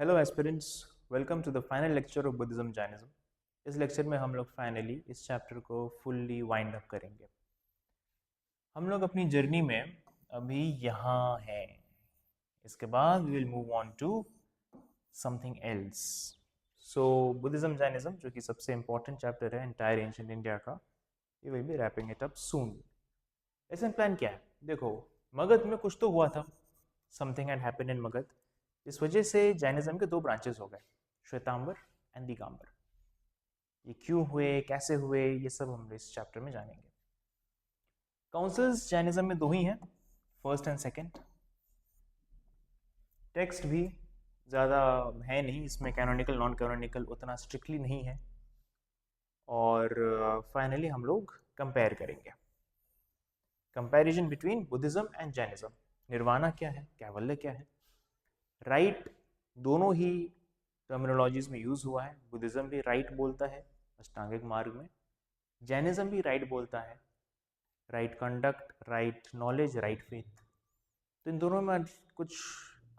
Hello aspirants, welcome to the final lecture of Buddhism Jainism. इस lecture में हम लोग फाइनली इस चैप्टर को फुल्ली वाइंड अप करेंगे। हम लोग अपनी जर्नी में अभी यहाँ हैं। इसके बाद we will move on to something else. So Buddhism Jainism, जो कि सबसे इंपॉर्टेंट चैप्टर है एंटायर एंशिएंट इंडिया का, ये will be wrapping it up soon. Lesson plan क्या है? देखो, मगध में कुछ तो हुआ था। Something had happened in Magadh. इस वजह से जैनिज्म के दो ब्रांचेस हो गए, श्वेतांबर एंड दिगंबर। ये क्यों हुए, कैसे हुए, ये सब हम इस चैप्टर में जानेंगे। काउंसिल्स जैनिज्म में दो ही हैं, फर्स्ट एंड सेकंड। टेक्स्ट भी ज़्यादा है नहीं इसमें, कैनोनिकल नॉन कैनोनिकल उतना स्ट्रिक्टली नहीं है। और फाइनली हम लोग कंपेयर करेंगे, comparison between Buddhism and Jainism. Nirvana क्या है, कैवल्य क्या है। राइट दोनों ही टर्मिनोलॉजीज में यूज हुआ है। बुद्धिज्म भी राइट बोलता है अष्टांगिक मार्ग में, जैनिज्म भी राइट बोलता है, right conduct, right knowledge, right faith. तो इन दोनों में कुछ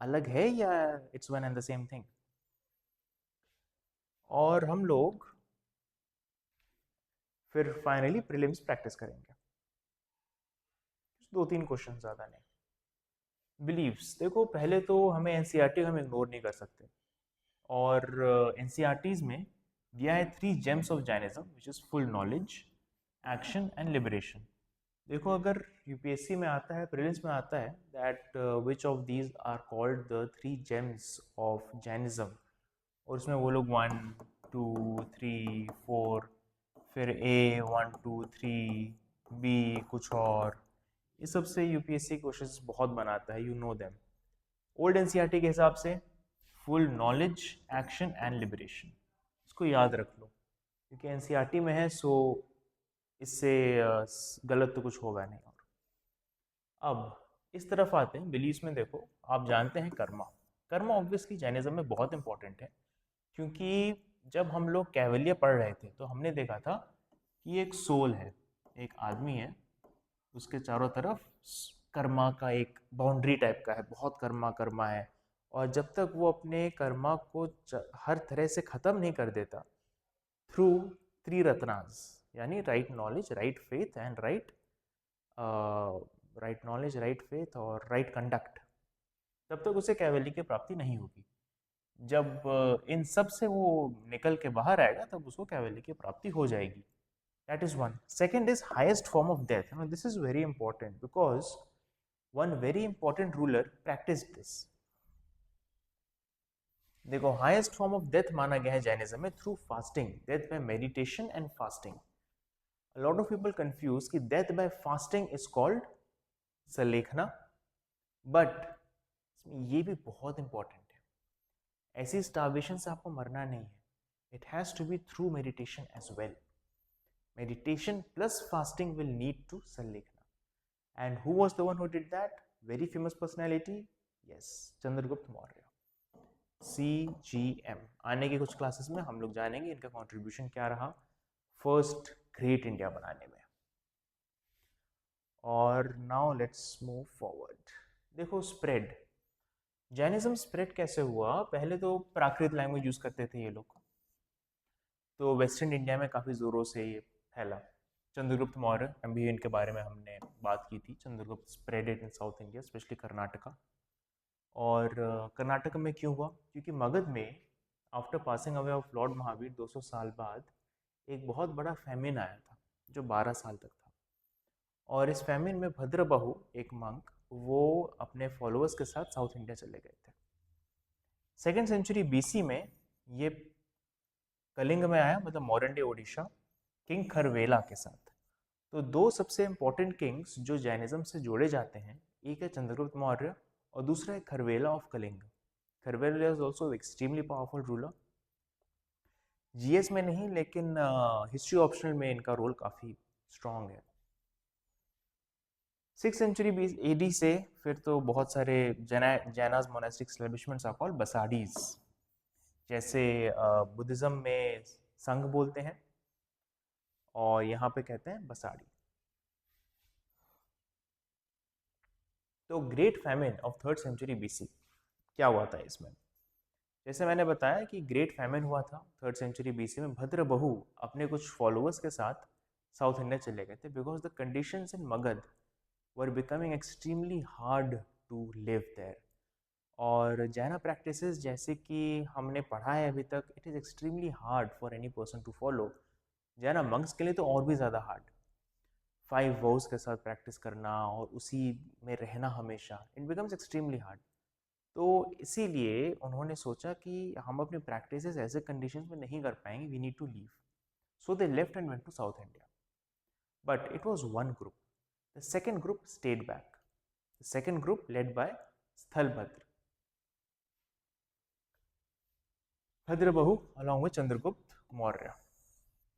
अलग है या it's one and the same thing? और हम लोग फिर फाइनली प्रीलिम्स प्रैक्टिस करेंगे। दो तीन क्वेश्चन ज़्यादा नहीं। बिलीव्स, देखो पहले तो हमें एनसीईआरटी हम इग्नोर नहीं कर सकते। और एनसीईआरटीज में दिया है 3 gems of Jainism, which is full knowledge, action and liberation. देखो, अगर यूपीएससी में आता है, प्रीलिम्स में आता है that which of these are called the 3 gems of Jainism, और उसमें वो लोग 1 2 3 4, फिर ए 1 2 3, बी कुछ और, ये सबसे यूपीएससी क्वेश्चंस बहुत बनाता है, you know them. Old NCERT के हिसाब से full knowledge, action and liberation, इसको याद रख लो क्योंकि एनसीईआरटी में है। सो इससे गलत तो कुछ होगा नहीं। और अब इस तरफ आते हैं बिलीव्स में। देखो, आप जानते हैं कर्मा। कर्मा ऑब्वियसली जैनिज्म में बहुत इंपॉर्टेंट है, क्योंकि जब हम लोग कैवल्य पढ़ रहे थे तो हमने देखा था कि एक सोल है, एक आदमी है, उसके चारों तरफ कर्मा का एक बाउंड्री टाइप का है, बहुत कर्मा कर्मा है। और जब तक वो अपने कर्मा को हर तरह से ख़त्म नहीं कर देता थ्रू 3 रत्नास, यानी right knowledge, right faith and right knowledge, right faith और राइट कंडक्ट, तब तक उसे कैवल्य की प्राप्ति नहीं होगी। जब इन सब से वो निकल के बाहर आएगा तब उसको कैवल्य की प्राप्ति हो जाएगी। That is one. Second is highest form of death. Now, this is very important because one very important ruler practiced this. देखो, हाईएस्ट फॉर्म ऑफ डेथ माना गया है जैनिज्म में through fasting, death by meditation and fasting. A lot of people confuse कि death by fasting is called sallekhana, but ये भी बहुत important है। ऐसी स्टार्वेशन से आपको मरना नहीं है, it has to be through meditation as well. Meditation plus fasting will lead to Sanlekhana. And who was the one who did that? Very famous personality? Yes, Chandragupta Maurya. CGM. आने की कुछ classes में हम लोग जानेंगे इनका contribution क्या रहा फर्स्ट ग्रेट इंडिया बनाने में। और नाउ लेट्स मूव फॉरवर्ड। देखो, स्प्रेड, जैनिज्म स्प्रेड कैसे हुआ? पहले तो प्राकृत लैंग्वेज यूज करते थे ये लोग, तो वेस्टर्न इंडिया में काफ़ी ज़ोरों से ये फैला। चंद्रगुप्त मौर्य, अभी इनके बारे में हमने बात की थी। Chandragupta spread it in south India, specially Karnataka. और कर्नाटक में क्यों हुआ? क्योंकि मगध में after passing away of Lord Mahavir 200 साल बाद एक बहुत बड़ा फैमिन आया था जो 12 साल तक था। और इस फैमिन में भद्रबाहु, एक मंक, वो अपने फॉलोअर्स के साथ साउथ इंडिया चले गए थे। 2nd सेंचुरी बीसी में ये कलिंग में आया, मतलब मॉडर्न डे ओडिशा, किंग खरवेला के साथ। तो दो सबसे इंपॉर्टेंट किंग्स जो जैनिज्म से जोड़े जाते हैं, एक है चंद्रगुप्त मौर्य और दूसरा है Kharavela of Kalinga. Kharavela is also extremely powerful ruler. GS में नहीं, लेकिन हिस्ट्री ऑप्शनल में इनका रोल काफ़ी स्ट्रॉन्ग है। 6th सेंचुरी एडी से फिर तो बहुत सारे जैनाज मोनास्टिक एस्टैब्लिशमेंट्स आर कॉल्ड बसाडीज। जैसे बुद्धिज्म में संघ बोलते हैं और यहाँ पे कहते हैं बसाड़ी। तो great famine of 3rd century BC क्या हुआ था इसमें? जैसे मैंने बताया कि ग्रेट फैमिन हुआ था 3rd सेंचुरी बीसी में, भद्रबहु अपने कुछ फॉलोअर्स के साथ साउथ इंडिया चले गए थे because the conditions in Magadh were becoming extremely hard to live there. और जैना प्रैक्टिसेस जैसे कि हमने पढ़ा है अभी तक, it is extremely hard for any person to follow. Jaina monks के लिए तो और भी ज़्यादा हार्ड, 5 वोws के साथ प्रैक्टिस करना और उसी में रहना हमेशा, इट बिकम्स एक्सट्रीमली हार्ड। तो इसीलिए उन्होंने सोचा कि हम अपनी प्रैक्टिसेस ऐसे कंडीशंस में नहीं कर पाएंगे, we need to leave. So they left and went to South India, but it was one group. The second group stayed back, the second group led by Sthulabhadra, Bhadrabahu along with Chandragupta Maurya,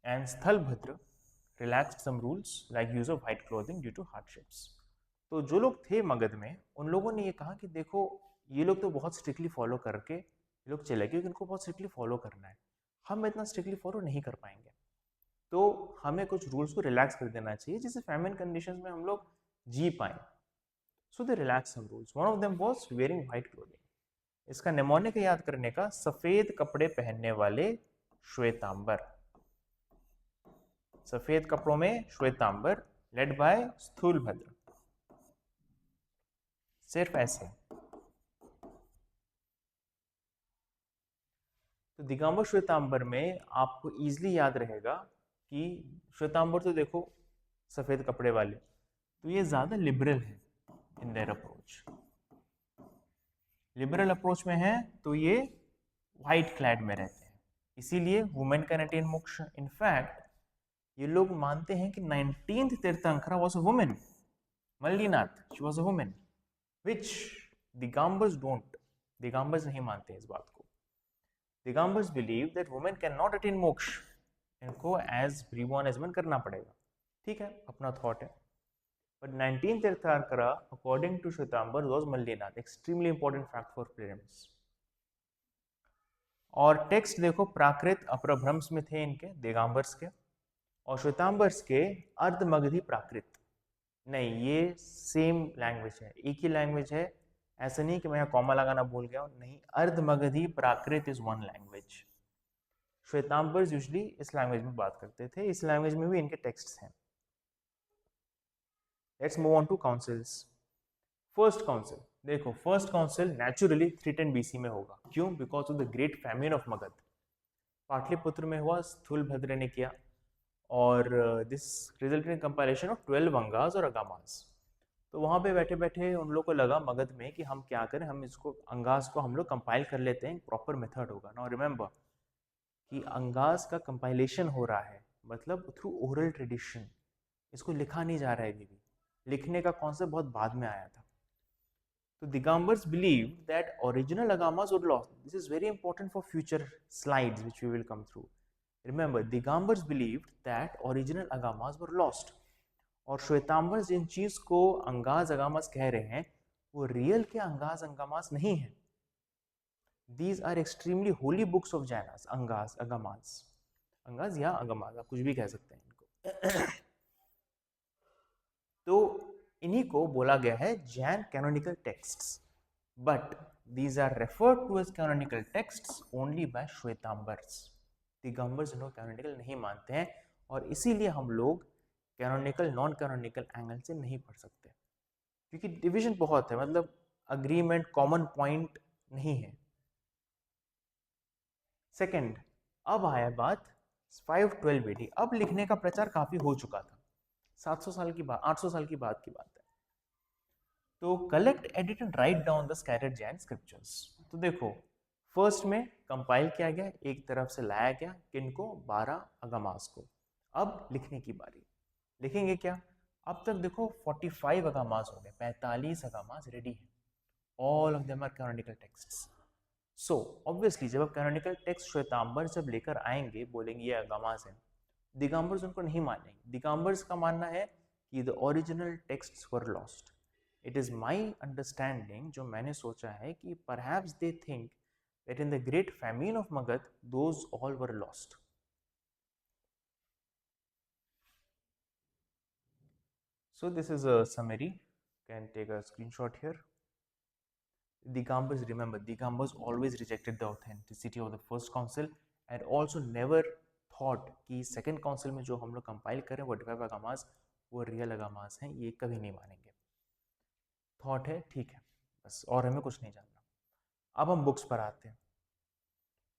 and Sthalbhadra relaxed some rules like use of white clothing due to hardships. तो जो लोग थे मगध में उन लोगों ने ये कहा कि देखो ये लोग तो बहुत स्ट्रिक्टली फॉलो करके ये लोग चले गए क्योंकि इनको बहुत स्ट्रिक्टली फॉलो करना है, हम इतना स्ट्रिक्टली फॉलो नहीं कर पाएंगे, तो हमें कुछ रूल्स को रिलैक्स कर देना चाहिए जिससे फैमिन कंडीशंस में हम लोग जी पाए। So they relax some rules, one of them was wearing white clothing. इसका निमोनिक याद करने का, सफेद कपड़े पहनने वाले श्वेतांबर, सफेद कपड़ों में श्वेतांबर, लेड बाय स्थूलभद्र, सिर्फ ऐसे। तो दिगंबर श्वेतांबर में आपको इजीली याद रहेगा कि श्वेतांबर तो देखो सफेद कपड़े वाले, तो ये ज्यादा लिबरल है in their approach, liberal approach में है तो ये व्हाइट क्लैड में रहते हैं, इसीलिए women can attain moksha. In fact ये लोग मानते हैं कि 19th tirthankara was a women, Mallinath, she was a women, which Digambars don't, Digambars नहीं मानते इस बात को। Digambars believe that women can not attain moksha, इनको एज प्रीबॉर्न एजमेंट करना पड़ेगा, ठीक है, अपना थॉट है। But 19th tirthankara according to Shvetambar was Mallinath, extremely important fact for prelims. और टेक्स्ट देखो, प्राकृत अपभ्रंश में थे इनके दिगंबर्स के, और श्वेतांबर्स के अर्धमगधी प्राकृत, नहीं ये सेम लैंग्वेज है, एक ही लैंग्वेज है, ऐसा नहीं कि मैं यहाँ कॉमा लगाना भूल गया हूँ, नहीं, अर्धमगधी प्राकृत इज वन लैंग्वेज। श्वेतांबर्स यूजुअली इस लैंग्वेज में बात करते थे, इस लैंग्वेज में भी इनके टेक्स्ट हैं। Let's move on to councils. First council देखो, फर्स्ट काउंसिल नेचुरली 310 बीसी में होगा, क्यों? Because of the great famine of Magadh, Pataliputra में हुआ, स्थूलभद्र ने किया, और this resulted in compilation of 12 Angas और अगामास। तो वहाँ पे बैठे बैठे उन लोग को लगा मगध में कि हम क्या करें, हम इसको अंगास को हम लोग कंपाइल कर लेते हैं, प्रॉपर मेथड होगा। नाउ रिमेंबर कि अंगास का कंपाइलेशन हो रहा है मतलब थ्रू ओरल ट्रेडिशन, इसको लिखा नहीं जा रहा है अभी भी, लिखने का कॉन्सेप्ट बहुत बाद में आया था। तो Digambars believed that original agamas were lost. This is very important for future slides which we will come through. Remember, Digambars believed that original agamas were lost. और श्वेतांबर्स जिन चीज को अंगाज अगामास कह रहे हैं वो रियल के अंगाज अंगामास नहीं है। These are extremely holy books of Jainas, अंगाज अगामास, अंगाज या अगामास आप कुछ भी कह सकते हैं इनको। तो इन्हीं को बोला गया है Jain canonical texts, but these are referred to as canonical texts only by Shvetambars. Digambars इनको कैनोनिकल नहीं मानते हैं, और इसीलिए हम लोग कैनोनिकल नॉन कैनोनिकल एंगल से नहीं पढ़ सकते, क्योंकि डिवीजन बहुत है, मतलब अग्रीमेंट कॉमन पॉइंट नहीं है। सेकंड, अब आया बात 512 AD, अब लिखने का प्रचार काफी हो चुका था, 700 साल की बात, 800 साल की बात है। तो collect, edit and write down the scattered Jain scriptures. तो देखो, फर्स्ट में कंपाइल किया गया, एक तरफ से लाया गया, किनको? 12 अगामास को। अब लिखने की बारी, लिखेंगे क्या? अब तक देखो 45 अगामास हो गए, 45 अगामास रेडी है, all of them are canonical texts. So obviously जब आप कैनोनिकल टेक्स्ट श्वेतांबर जब लेकर आएंगे, बोलेंगे ये अगामास है, दिगंबर्स उनको नहीं मानेंगे। दिगंबर्स का मानना है कि the original texts were lost. It is my understanding, जो मैंने सोचा है, कि perhaps they think that in the great famine of Magadh those all were lost. So this is a summary, you can take a screenshot here. Digambas, remember, Digambas always rejected the authenticity of the first council and also never thought कि second council में जो हम लोग compile करें 45 agamas वो real agamas हैं, ये कभी नहीं मानेंगे. थॉट है, ठीक है, बस, और हमें कुछ नहीं जानना. अब हम बुक्स पर आते हैं.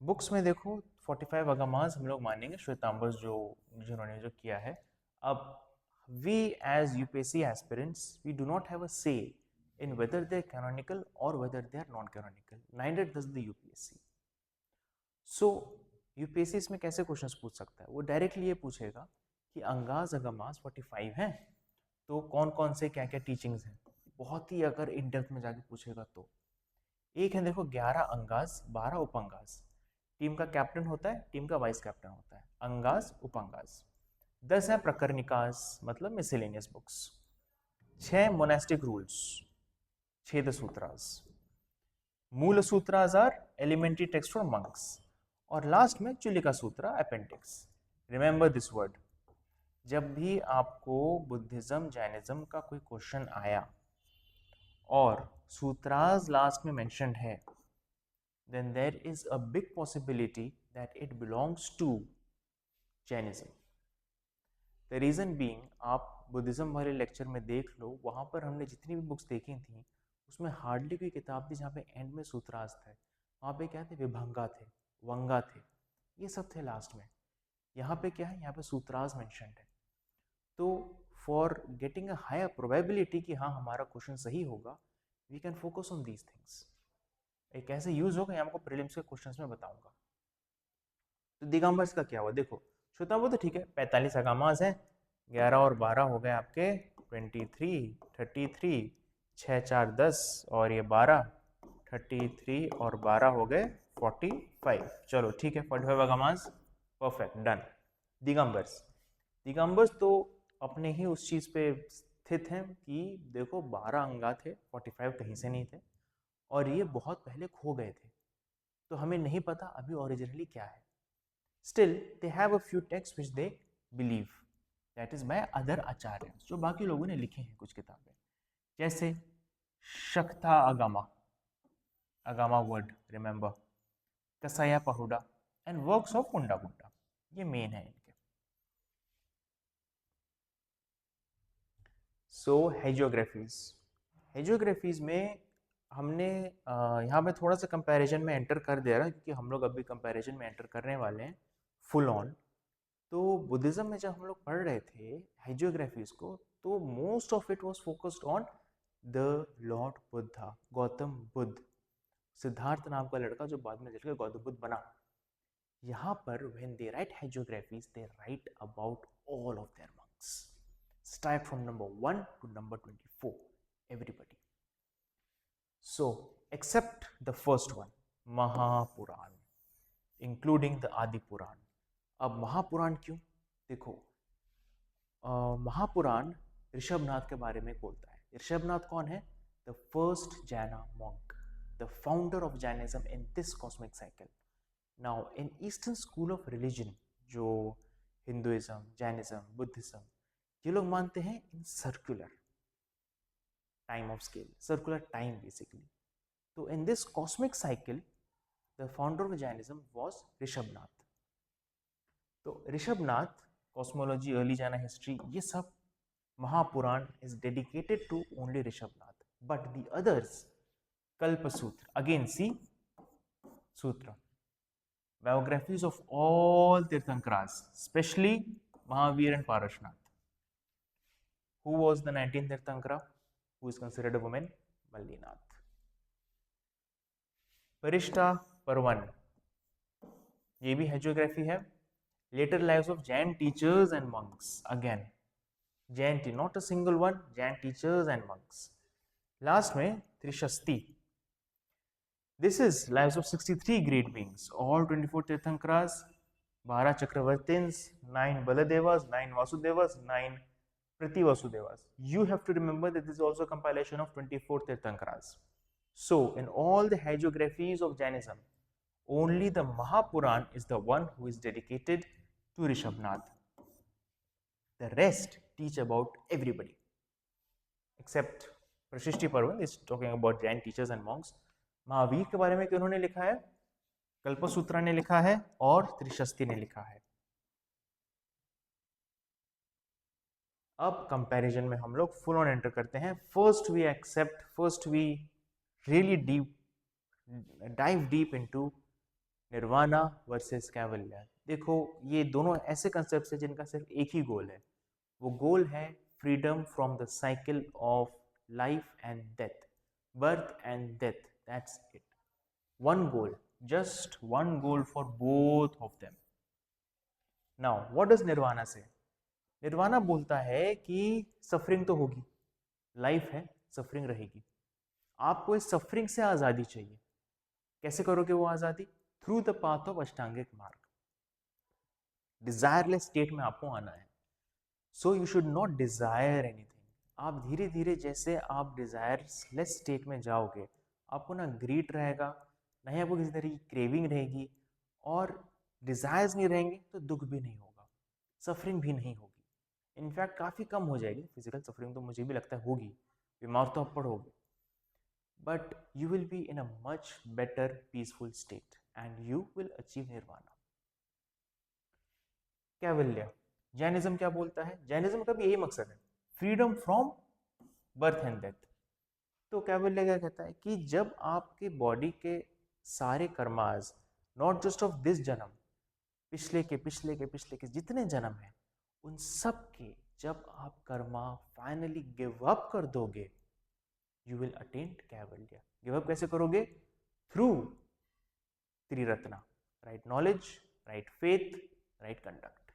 बुक्स में देखो 45 अगामास हम लोग मानेंगे श्वेतांबर जिन्होंने जो किया है. अब we as UPSC aspirants we do not have a say in whether they are canonical or whether they are non-canonical. Neither does the UPSC. So UPSC इसमें कैसे क्वेश्चंस पूछ सकता है? वो डायरेक्टली ये पूछेगा कि अंगाज अगामास 45 हैं, तो कौन कौन से क्या क्या टीचिंग्स हैं. बहुत ही अगर इन डेप्थ में जाके पूछेगा तो एक है, देखो 11 अंगाज 12 उपअंगाज. टीम का कैप्टन होता है, टीम का वाइस कैप्टन होता है. अंगाज उपअंगाज. 10 है प्रकरणिकास मतलब miscellaneous books. 6 monastic rules, 6 sutras. Mula sutras are elementary text for monks. और लास्ट में Chulika sutra appendix. Remember this word. जब भी आपको बुद्धिज्म जैनिज्म का कोई क्वेश्चन आया और सूत्रास लास्ट में मेंशन्ड है, then there is a big possibility that it belongs to Jainism. The reason being, आप बुद्धिज्म वाले लेक्चर में देख लो, वहाँ पर हमने जितनी भी बुक्स देखी थी उसमें हार्डली कोई किताब थी जहाँ पे एंड में सूत्रास थे. वहाँ पे क्या थे? विभंगा थे, वंगा थे, ये सब थे लास्ट में. यहाँ पे क्या है? यहाँ पे सूत्रास मेंशन्ड है. तो for getting a higher probability कि हाँ हमारा क्वेश्चन सही होगा, we can focus on these things. एक कैसे यूज होगा, यहाँ आपको प्रीलिम्स के क्वेश्चंस में बताऊंगा. तो दिगंबर्स का क्या हुआ? देखो श्वेतांबर तो ठीक है, 45 अगामास हैं, 11 और 12 हो गए आपके 23, 33, 6 4 10 और ये 12, 33 और 12 हो गए 45. चलो ठीक है, 45 अगामास, परफेक्ट, डन. दिगंबर्स, दिगंबर्स तो अपने ही उस चीज़ पे स्थित हैं कि देखो 12 अंगा थे, 45 कहीं से नहीं थे, और ये बहुत पहले खो गए थे, तो हमें नहीं पता अभी ओरिजिनली क्या है. Still they have a few text which they believe, that is by other acharya, जो बाकी लोगों ने लिखे हैं कुछ किताबें, जैसे Shakta Agama, Agama word remember, Kasaya Pahuda and works of Kundakunda, ये मेन है इनके. सो हेजियोग्राफीज, हेजियोग्राफीज में हमने यहाँ पे थोड़ा सा कंपैरिजन में एंटर कर दे रहा है क्योंकि हम लोग अभी कंपैरिजन में एंटर करने वाले हैं फुल ऑन. तो बुद्धिज्म में जब हम लोग पढ़ रहे थे हेजियोग्राफीज को, तो most of it was focused on the Lord Buddha, Gautam Buddha, Siddharth नाम का लड़का जो बाद में चलकर गौतम बुद्ध बना. यहाँ पर when they write hagiographies they write about all of their monks, start from number 1 to number 24, everybody. So, except the first one, Mahapuran, including the Adi Puran. अब महापुराण क्यों? देखो महापुराण ऋषभनाथ के बारे में बोलता है. ऋषभनाथ कौन है? The first Jaina monk, the founder of Jainism in this cosmic cycle. Now in eastern school of religion, जो हिंदुइज्म, जैनिज्म, बुद्धिज्म, ये लोग मानते हैं in circular time of scale, circular time basically. तो in this cosmic cycle the founder of Jainism was Rishabhanatha. तो Rishabhanatha, cosmology, early Jaina history, ये सब Mahapurana is dedicated to only Rishabhanatha. But the others, Kalpasutra, again see सूत्र, biographies of all Tirthankaras, especially Mahavir and Parashnath. Who was the 19th Tirthankara who is considered a woman? Mallinath. Parishta Parvan, ये भी हेजियोग्राफी है. Later lives of Jain teachers and monks, again Jain, not a single one, Jain teachers and monks. Last में Trishasti, this is lives of 63 great beings, all 24 Tirthankaras, 12 Chakravartins, 9 Baladevas, 9 Vasudevas, 9 Prati Vasudevas. You have to remember that this is also a compilation of 24 Tirthankaras. So, in all the hagiographies of Jainism, only the Mahapuran is the one who is dedicated to Rishabhnath. The rest teach about everybody, except Prashishti Parvan is talking about Jain teachers and monks. Mahavir के बारे में किन्होंने लिखा है? कल्पसूत्रा ने लिखा है और त्रिशस्ति ने लिखा है। अब कंपैरिजन में हम लोग फुल ऑन एंटर करते हैं। First we really deep dive deep into nirvana versus kaivalya. देखो, ये दोनों ऐसे कंसेप्ट हैं जिनका सिर्फ एक ही गोल है। वो गोल है freedom from the cycle of life and death, birth and death. That's it. One goal, just one goal for both of them. Now, what does nirvana say? Nirvana बोलता है कि सफरिंग तो होगी, लाइफ है, सफरिंग रहेगी, आपको इस सफरिंग से आजादी चाहिए। कैसे करोगे वो आजादी? थ्रू द पाथ ऑफ अष्टांगिक मार्ग। डिजायरलेस स्टेट में आपको आना है। So you should not Dzire anything. आप धीरे धीरे जैसे आप डिजायरलेस स्टेट में जाओगे, आपको ना ग्रीड रहेगा, ना ही आपको किसी तरह की क्रेविंग रहेगी, और डिजायर्स नहीं रहेंगे तो दुख भी नहीं होगा, सफरिंग भी नहीं होगी। इनफैक्ट काफ़ी कम हो जाएगी। फिजिकल सफरिंग तो मुझे भी लगता है होगी, बीमार तो आप पड़ोगे, but you will be in a much better peaceful state and you will achieve nirvana. Kaivalya, Jainism क्या बोलता है? जैनिज्म का भी यही मकसद है, freedom from birth and death. तो कैवल्य क्या कहता है कि जब आपके बॉडी के सारे karmas, not just of this जन्म, पिछले के पिछले के पिछले के जितने जन्म हैं, उन सब के जब आप कर्मा फाइनली गिव अप कर दोगे, you will attain kaivalya. Give up कैसे करोगे? Through triratna, right knowledge, right faith, right conduct.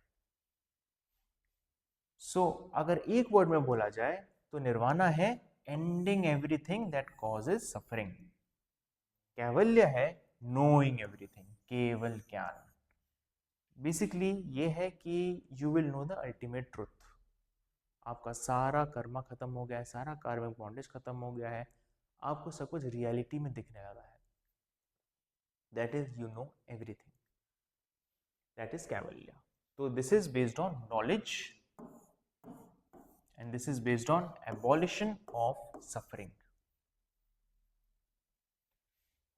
So अगर एक वर्ड में बोला जाए तो निर्वाणा है ending everything that causes suffering. Kaivalya है नोइंग एवरीथिंग, केवल ज्ञान। बेसिकली ये है कि you will know the ultimate truth. आपका सारा कर्मा खत्म हो गया है, सारा कार्मिक बॉन्डेज खत्म हो गया है, आपको सब कुछ रियलिटी में दिखने लगा है। That is you know everything, that is कैवल्य। तो this is based on knowledge and this is based on abolition of suffering.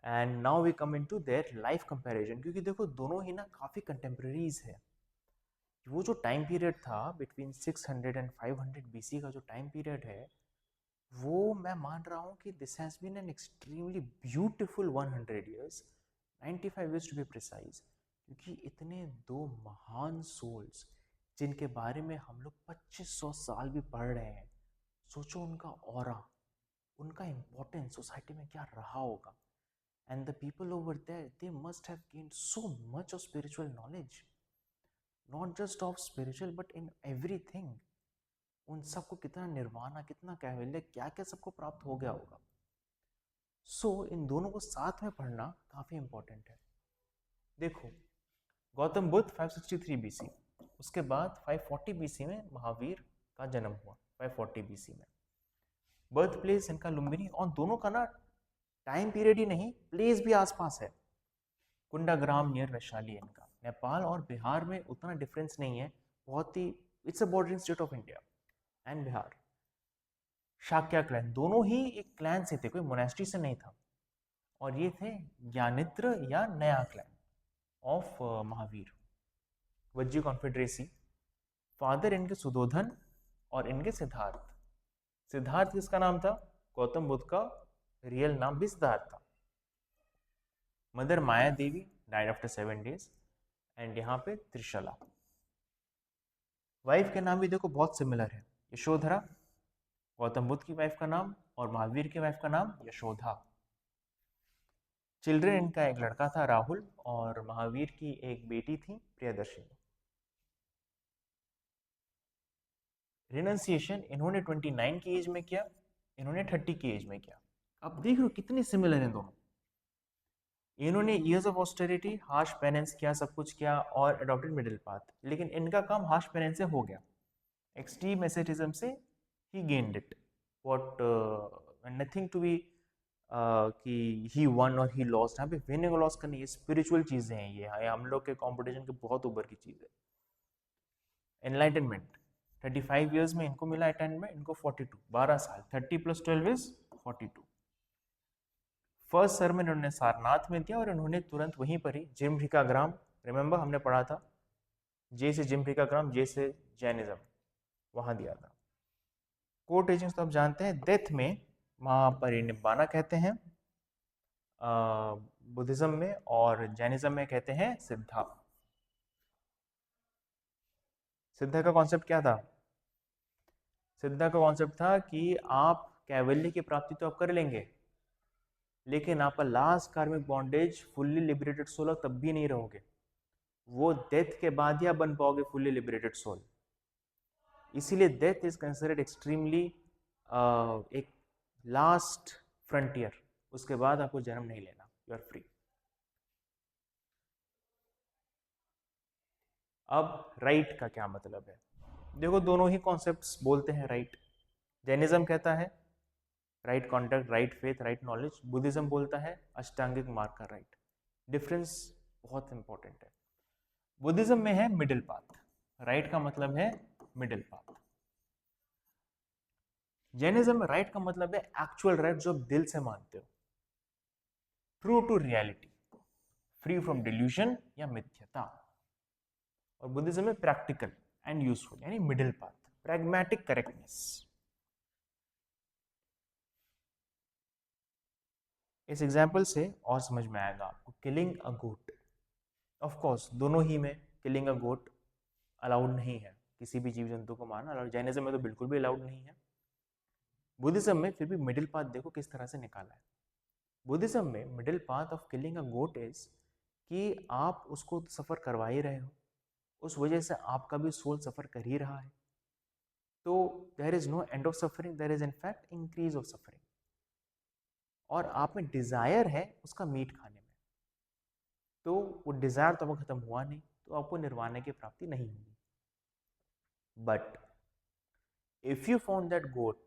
And now we come into their life comparison, क्योंकि देखो दोनों ही ना काफ़ी कंटेम्प्रेरीज है। वो जो टाइम पीरियड था बिटवीन 600 एंड 500 BC का जो टाइम पीरियड है, वो मैं मान रहा हूँ कि this has been an extremely beautiful 100 years, 95 years to be precise, क्योंकि इतने दो महान सोल्स जिनके बारे में हम लोग 2500 साल भी पढ़ रहे हैं। सोचो उनका ऑरा, उनका इम्पोर्टेंस सोसाइटी में क्या रहा होगा। And the people over there, they must have gained so much of spiritual knowledge, not just of spiritual but in everything. उन सबको कितना निर्वाणा, कितना कैवल्य, क्या क्या सबको प्राप्त हो गया होगा। सो इन दोनों को साथ में पढ़ना काफ़ी इम्पोर्टेंट है। देखो, गौतम बुद्ध 563 BC, उसके बाद 540 BC में महावीर का जन्म हुआ। 540 BC में बर्थ प्लेस इनका लुम्बिनी, और दोनों का ना टाइम पीरियड ही नहीं, प्लेस भी आसपास है। कुंडाग्राम नियर वैशाली इनका। नेपाल और बिहार में उतना डिफरेंस नहीं है, बहुत ही, it's a bordering state of India and Bihar. Shakya clan, दोनों ही एक क्लैन से थे, कोई मोनेस्ट्री से नहीं था, और ये थे ज्ञानित्र या नया clan of Mahavir. Vajji confederacy, father इनके सुधोधन और इनके सिद्धार्थ। सिद्धार्थ किसका नाम था? गौतम बुद्ध का रियल नाम भी सिद्धार्थ था। Mother Maya Devi, died after 7 days, and यहाँ पे त्रिशला। वाइफ के नाम भी देखो बहुत सिमिलर है, यशोधरा, गौतम बुद्ध की वाइफ का नाम, और महावीर की वाइफ का नाम यशोधा। चिल्ड्रन इनका एक लड़का था राहुल, और महावीर की एक बेटी थी प्रियदर्शिनी। रिनंसिएशन इन्होंने 29 की एज में किया, इन्होंने 30 की एज में किया। अब देख लो कितने सिमिलर हैं दोनों। इन्होंने years of austerity, harsh penance किया, सब कुछ किया, और अडॉप्टेड मिडिल पाथ, लेकिन इनका काम हार्श पेनेंस से हो गया। एक्सट्रीम एसेटिज्म से ही gained it, what nothing to be कि ही वन और ही लॉस्ट। यहाँ पे विनिंग और लॉस करनी, ये स्पिरिचुअल चीज़ें हैं, ये हम लोग के कॉम्पिटिशन के बहुत ऊपर की चीज़ है। एनलाइटनमेंट 35 ईयर्स में इनको मिला एटेनमेंट, इनको 42, 12 साल, 30 + 12 = 42। फर्स्ट सरमन उन्होंने सारनाथ में दिया और उन्होंने तुरंत वहीं पर ही जिम्भिका ग्राम, रिमेंबर हमने पढ़ा था, जे से जिम्भिका ग्राम, जे से जैनिज्म, वहां दिया था। कोर टीचिंग्स तो आप जानते हैं। डेथ में महापरिनिब्बाना कहते हैं बुद्धिज्म में, और जैनिज्म में कहते हैं सिद्धा। सिद्धा का कॉन्सेप्ट क्या था? सिद्धा का कॉन्सेप्ट था कि आप कैवल्य की प्राप्ति तो आप कर लेंगे, लेकिन आपका last karmic bondage fully liberated soul तब भी नहीं रहोगे, वो डेथ के बाद ही आप बन पाओगे फुल्ली लिबरेटेड सोल। इसीलिए डेथ इज कंसिडर्ड एक्सट्रीमली एक लास्ट फ्रंटियर, उसके बाद आपको जन्म नहीं लेना, यू आर फ्री। अब राइट का क्या मतलब है? देखो दोनों ही कॉन्सेप्ट्स बोलते हैं राइट। जैनिज्म कहता है right conduct, right faith, right knowledge. Buddhism बोलता है अष्टांगिक मार्ग का राइट। डिफरेंस बहुत इंपॉर्टेंट है। बुद्धिज्म में है मिडिल पाथ, राइट का मतलब है मिडिल पाथ। जैनिज्म में राइट का मतलब है एक्चुअल राइट, जो आप दिल से मानते हो, true to reality, free from delusion या मिथ्यता। और बुद्धिज्म में प्रैक्टिकल एंड यूजफुल, यानी मिडिल पाथ, प्रैग्मेटिक करेक्टनेस। इस एग्जाम्पल से और समझ में आएगा आपको। Killing a goat, of course दोनों ही में किलिंग अ गोट अलाउड नहीं है, किसी भी जीव जंतु को मारना अलाउड। जैनिज्म में तो बिल्कुल भी अलाउड नहीं है। बुद्धिज्म में फिर भी मिडिल पाथ देखो किस तरह से निकाला है। बुद्धिज्म में middle path of killing a goat is कि आप उसको सफ़र करवा ही रहे हो, उस वजह से आपका भी सोल सफ़र कर ही रहा है, तो there is no end of suffering, there is in fact increase of suffering. और आप में डिज़ायर है उसका मीट खाने में, तो वो डिज़ायर तो आपको खत्म हुआ नहीं, तो आपको निर्वाण की प्राप्ति नहीं होगी। But if you found that goat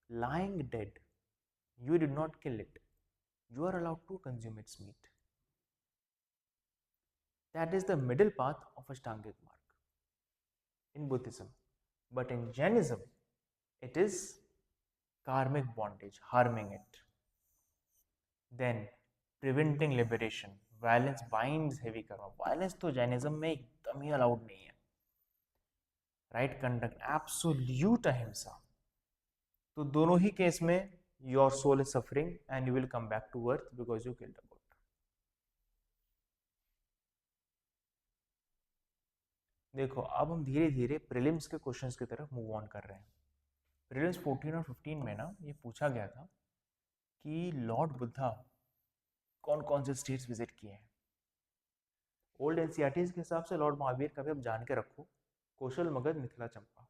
lying dead, you did not kill it, you are allowed to consume its meat. That is the middle path of Ashtangik mark in Buddhism. But in Jainism, it is karmic bondage, harming it. Then preventing liberation, violence binds heavy karma. Violence तो Jainism में एकदम ही allowed नहीं है। Right conduct, absolute ahimsa. तो दोनों ही case में your soul is suffering and you will come back to earth because you killed a goat. देखो अब हम धीरे धीरे प्रीलिम्स के क्वेश्चंस की तरफ मूव ऑन कर रहे हैं। प्रीलिम्स 14 और 15 में ना ये पूछा गया था कि लॉर्ड बुद्धा कौन कौन से स्टेट्स विजिट किए हैं। ओल्ड एनसीईआरटी के हिसाब से लॉर्ड महावीर का भी अब जान के रखो, कौशल, मगध, मिथिला, चंपा,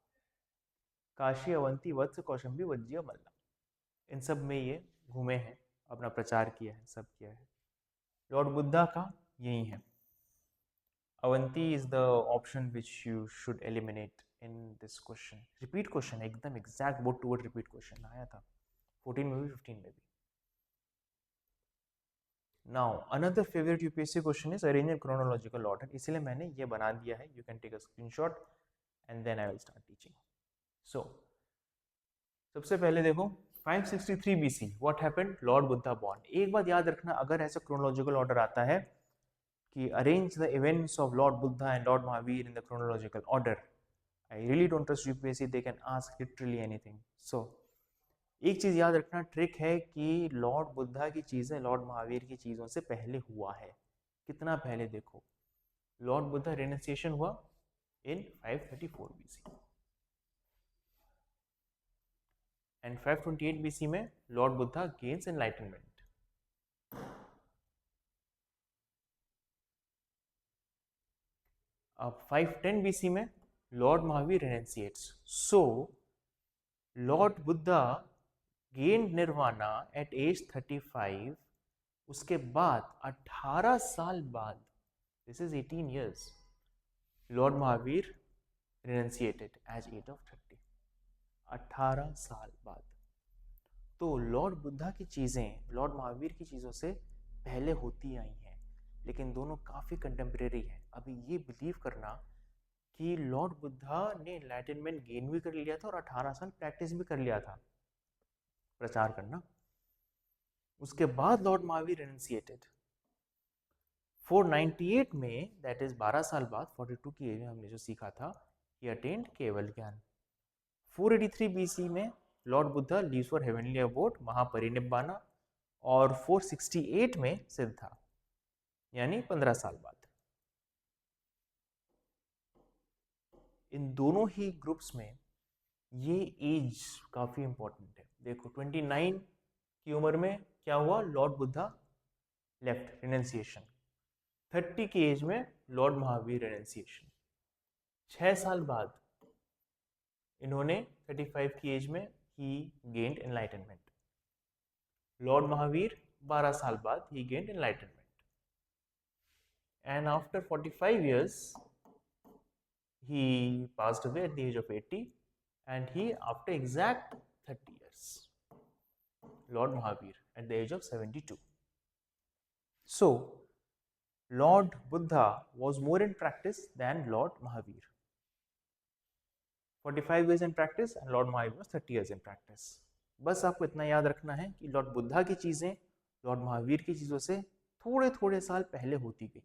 काशी, अवंती, वत्स, कौशंबी, वज्जिया, मल्ला, इन सब में ये घूमे हैं, अपना प्रचार किया है, सब किया है। लॉर्ड बुद्धा का यही है। Avanti is the option which you should eliminate in this question. Repeat question, एकदम exact word to word repeat question आया था 14 में भी 15 में भी। Now another favorite UPSC question is arrange in chronological order, इसलिए मैंने ये बना दिया है। You can take a screenshot and then I will start teaching. So सबसे पहले देखो 563 BC what happened? Lord Buddha born। एक बात याद रखना, अगर ऐसा chronological order आता है कि arrange the events of Lord Buddha and Lord Mahavir in the chronological order, I really don't trust UPSC, they can ask literally anything. So एक चीज़ याद रखना, ट्रिक है कि लॉर्ड बुद्धा की चीज़ें लॉर्ड महावीर की चीज़ों से पहले हुआ है। कितना पहले देखो, लॉर्ड बुद्धा रेनिसिएशन हुआ इन 534 BC एंड 528 BC में लॉर्ड बुद्धा गेन्स एनलाइटनमेंट। अब 510 BC में lord Mahavira renunciates. So lord Buddha gained nirvana at age 35, उसके बाद 18 साल बाद, this is 18 years, lord Mahavira renunciated age age of 30, 18 साल बाद। तो लॉर्ड बुद्धा की चीज़ें लॉर्ड महावीर की चीज़ों से पहले होती आई हैं, लेकिन दोनों काफ़ी कंटेम्प्रेरी हैं। अभी ये बिलीव करना कि लॉर्ड बुद्धा ने एनलाइटनमेंट गेन भी कर लिया था और 18 साल प्रैक्टिस भी कर लिया था प्रचार करना, उसके बाद लॉर्ड महावीर रेनन्सिएटेड 498 में, दैट इज 12 साल बाद, 42 की एज में हमने जो सीखा था, ही अटेन्ड केवल ज्ञान। 483 बीसी में lord Buddha leaves for heavenly abode, Mahaparinibbana, और 468 में सिद्धा, यानी 15 साल बाद। इन दोनों ही ग्रुप्स में ये एज काफी इंपॉर्टेंट है। देखो 29 की उम्र में क्या हुआ, लॉर्ड बुद्धा लेफ्ट, रिनंसिएशन। 30 की एज में लॉर्ड महावीर रेनन्सिएशन। 6 साल बाद इन्होंने 35 की एज में ही गेन्ड एनलाइटनमेंट। लॉर्ड महावीर 12 साल बाद ही gained enlightenment, and after 45 years he passed away at the age of 80, and he after exact 30 years, Lord Mahavir at the age of 72. So Lord Buddha was more in practice than Lord Mahavir. 45 years in practice and Lord Mahavir was 30 years in practice. बस आपको इतना याद रखना है कि Lord Buddha की चीजें Lord Mahavir की चीजों से थोड़े थोड़े साल पहले होती गई।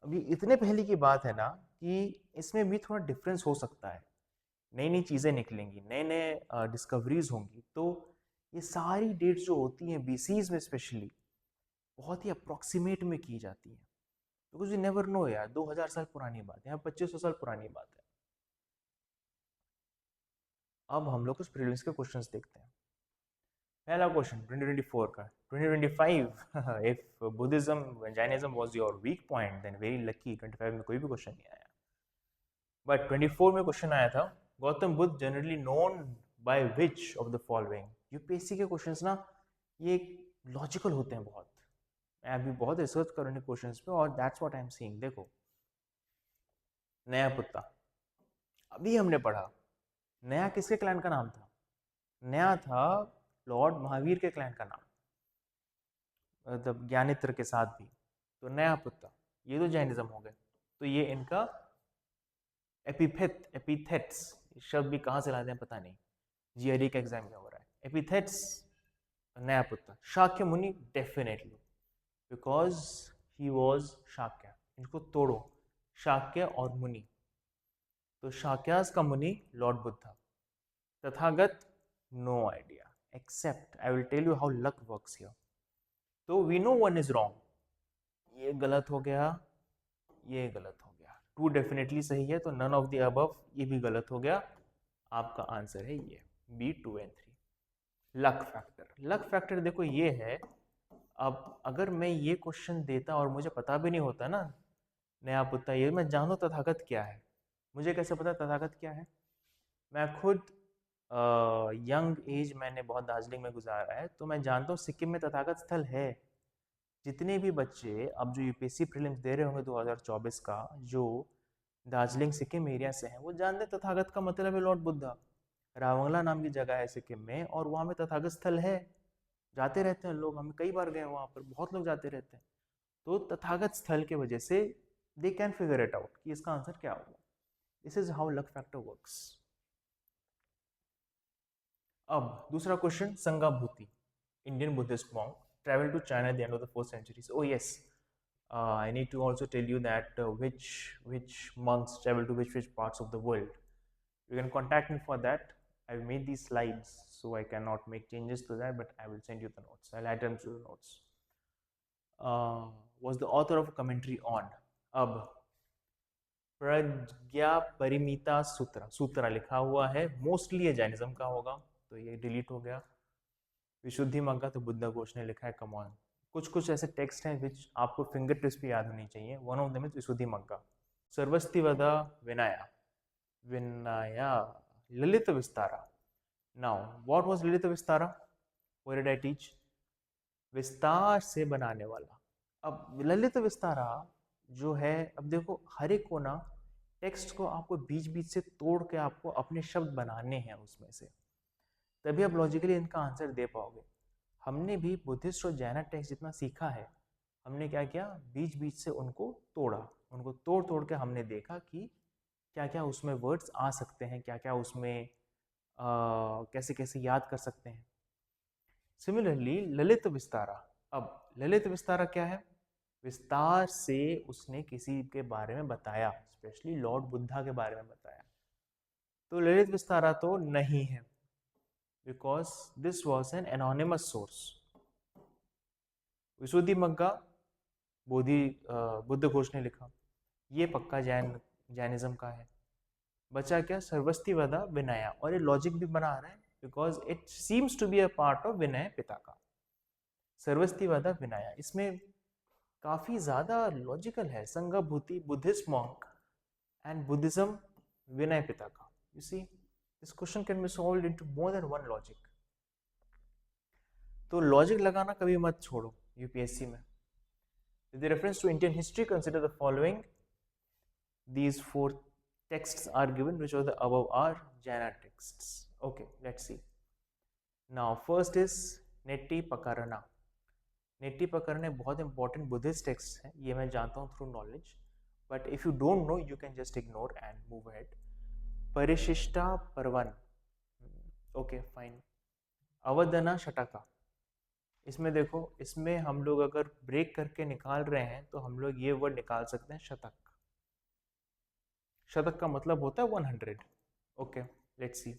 अभी इतने पहले की बात है ना कि इसमें भी थोड़ा डिफरेंस हो सकता है, नई नई चीज़ें निकलेंगी, नए नए डिस्कवरीज होंगी, तो ये सारी डेट्स जो होती हैं बीसीज में स्पेशली बहुत ही अप्रॉक्सीमेट में की जाती हैं, बिकॉज यू नेवर नो यार, 2000 साल पुरानी बात है, यहाँ 2500 साल पुरानी बात है। अब हम लोग कुछ प्रीलिम्स के क्वेश्चंस देखते हैं। पहला क्वेश्चन 2024 का, 2025 if Buddhism Jainism was your weak point then very lucky, 25 में कोई भी क्वेश्चन नहीं आया, बट 24 में क्वेश्चन आया था, Gautam Buddha generally known by which of the following. UPSC के क्वेश्चंस ना ये लॉजिकल होते हैं बहुत, मैं अभी बहुत रिसर्च कर रहा हूँ क्वेश्चंस पे, और that's what I am seeing. देखो नया पुत्ता, अभी हमने पढ़ा, नया किसके क्लैन का नाम था? नया था लॉर्ड महावीर के क्लैन का नाम, मतलब ज्ञानेत्र के साथ भी, तो नया पुत्ता, ये तो जैनिज्म हो गए। तो ये इनका एपिथेट्स शब्द भी कहाँ से लाते हैं पता नहीं, जीआरई का एग्जाम में हो रहा है। एपिथेट्स नया पुत्ता, Shakya Muni definitely, because he was Shakya. इनको तोड़ो, शाक्य और मुनि, तो शाक्यास का मुनि lord Buddha. Tathagata no idea, except I will tell you how luck works here. तो we know one is wrong, ये गलत हो गया, ये गलत हो गया, 2 डेफिनेटली सही है, तो नन ऑफ द अबव, ये भी गलत हो गया। आपका आंसर है ये B, 2 and 3। Luck factor, luck factor देखो ये है, अब अगर मैं ये क्वेश्चन देता और मुझे पता भी नहीं होता ना नया पुत्ता, ये मैं जानूँ तथागत क्या है, मुझे कैसे पता तथागत क्या है? मैं खुद यंग एज मैंने बहुत दार्जिलिंग में गुजारा है, तो मैं जानता हूँ सिक्किम में तथागत स्थल है। जितने भी बच्चे अब जो यूपीएससी प्रीलिम्स दे रहे होंगे 2024 का, जो दार्जिलिंग सिक्किम एरिया से हैं, वो जानते हैं तथागत का मतलब है लॉर्ड बुद्धा। रावंगला नाम की जगह है सिक्किम में, और वहाँ में तथागत स्थल है, जाते रहते हैं लोग, हम कई बार गए वहाँ पर, बहुत लोग जाते रहते हैं। तो तथागत स्थल के वजह से they can figure it out कि इसका आंसर क्या होगा। This is how luck factor works. अब दूसरा question, Sanghabhuti, Indian Buddhist monk, traveled to China at the end of the 4th century. So, oh yes, I need to also tell you that which monks travel to which parts of the world. You can contact me for that. I've made these slides, so I cannot make changes to that, but I will send you the notes. I'll add them to the notes. Was the author of a commentary on अब प्रज्ञा परिमिता सूत्र, सूत्र लिखा हुआ है, mostly ये Jainism का होगा, तो ये डिलीट हो गया। विशुद्धि मग्गा तो बुद्ध घोष ने लिखा है, कमॉन। कुछ कुछ ऐसे टेक्स्ट हैं विच आपको फिंगर टिप्स पे याद होनी चाहिए। One of them is Visuddhimagga. Sarvastivada Vinaya, Vinaya Lalitavistara. Now what was Lalitavistara? What did I teach? विस्तार से बनाने वाला। अब ललित विस्तारा जो है, अब देखो हर एक को ना टेक्स्ट को आपको बीच बीच से तोड़ के आपको अपने शब्द बनाने हैं उसमें से, तभी आप लॉजिकली इनका आंसर दे पाओगे। हमने भी बुद्धिस्ट और जैन टेक्स्ट जितना सीखा है, हमने क्या किया, बीच बीच से उनको तोड़ा, उनको तोड़ तोड़ के हमने देखा कि क्या क्या उसमें वर्ड्स आ सकते हैं, क्या क्या उसमें कैसे कैसे याद कर सकते हैं। सिमिलरली ललित विस्तारा, अब ललित विस्तारा क्या है? विस्तार से उसने किसी के बारे में बताया, स्पेशली लॉर्ड बुद्धा के बारे में बताया। तो ललित विस्तारा तो नहीं है, because this was an anonymous source. Visuddhimagga Buddhaghosa ने लिखा, ये पक्का जैनिज्म का है। बचा क्या? सर्वस्तिवदा विनया, और ये लॉजिक भी बना रहा है because it seems to be a part of Vinaya Pitaka. Sarvastivada Vinaya, इसमें काफी ज्यादा लॉजिकल है। Sanghabhuti, Buddhist monk and Buddhism, Vinaya Pitaka. You see this question can be solved into more than one logic. तो लॉजिक लगाना कभी मत छोड़ो यूपीएससी में। With reference to Indian history, consider the following. These 4 texts are given, which are the above are Jaina texts. Okay, let's see. Now, first is Netti Pakarana. Netti Pakarana बहुत important Buddhist text है, ये मैं जानता हूँ through knowledge. But if you don't know, you can just ignore and move ahead. Parishishta Parvan. Okay, fine. Avadana Shataka. इसमें देखो, इसमें हम लोग अगर ब्रेक करके निकाल रहे हैं तो हम लोग ये वर्ड निकाल सकते हैं शतक। शतक का मतलब होता है 100। Okay, let's see.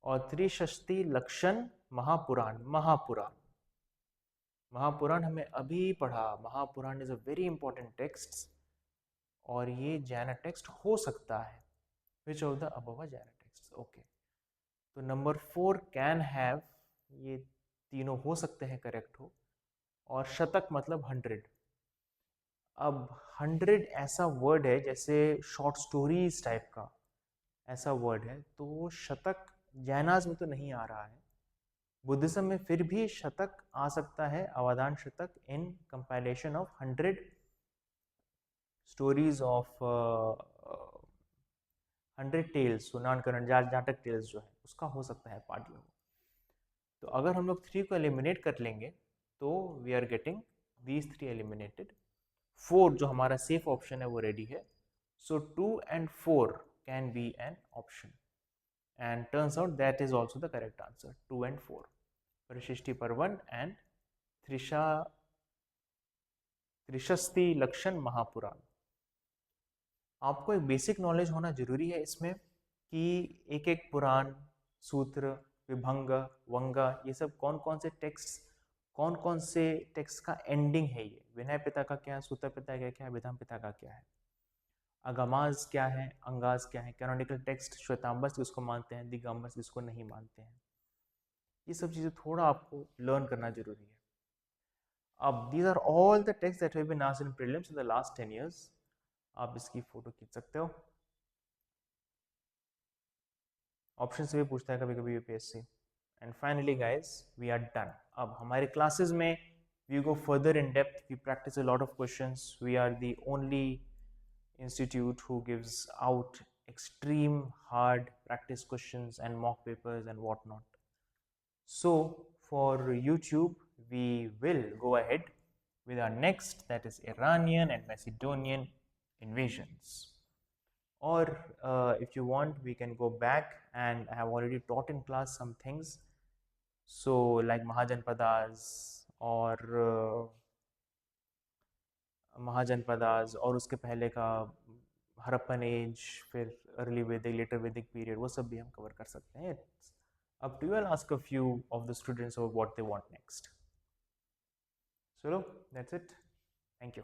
और त्रिशस्ति लक्षण महापुराण। महापुराण हमें अभी पढ़ा। Mahapurana is a very important text, और ये जैन टेक्स्ट हो सकता है। Which of the above Jain text? Okay, तो नंबर 4 कैन हैव, ये तीनों हो सकते हैं करेक्ट हो। और शतक मतलब 100। अब 100 ऐसा वर्ड है जैसे शॉर्ट स्टोरीज टाइप का ऐसा वर्ड है, तो शतक जैनाज में तो नहीं आ रहा है। बुद्धिज्म में फिर भी शतक आ सकता है, Avadana Shataka, in compilation of 100 stories of 100 tales, सुनानकरण जाटक टेल्स जो है उसका हो सकता है पार्ट में। तो अगर हम लोग 3 को एलिमिनेट कर लेंगे तो we are getting these 3 eliminated. 4 जो हमारा सेफ ऑप्शन है वो रेडी है। So 2 and 4 can be an option, and turns out that is also the correct answer, 2 and 4, Parishishtaparvan and Trishashti Lakshana Mahapurana. आपको एक बेसिक नॉलेज होना जरूरी है इसमें कि एक एक पुराण, सूत्र, विभंग, वंगा, ये सब कौन कौन से टेक्स्ट, कौन कौन से टेक्स्ट का एंडिंग है। ये विनय पिता का क्या है, सूत्र पिता का क्या है, विधान पिता का क्या है, अगमाज क्या है, अंगाज क्या है, कैनोनिकल टेक्स्ट श्वेतांबर किसको मानते हैं, दिगंबर किसको नहीं मानते हैं। ये सब चीज़ें थोड़ा आपको लर्न करना जरूरी है। अब these are all the text that have been asked in prelims in the last 10 years। आप इसकी फोटो खींच सकते हो। ऑप्शन से भी पूछता है कभी कभी UPSC. And finally guys, we are done. अब हमारे क्लासेस में we go further in depth, we practice a lot of questions. We are the only institute who gives out extreme hard practice questions and mock papers and whatnot. So for YouTube, we will go ahead with our next, that is Iranian and Macedonian invasions. Or if you want, we can go back, and I have already taught in class some things, so like Mahajanpadas or Mahajanpadas, और उसके पहले का Harappan age, फिर early Vedic, later Vedic period, वो सब भी हम cover कर सकते हैं। अब to will ask a few of the students of what they want next. चलो, दैट्स इट, थैंक यू।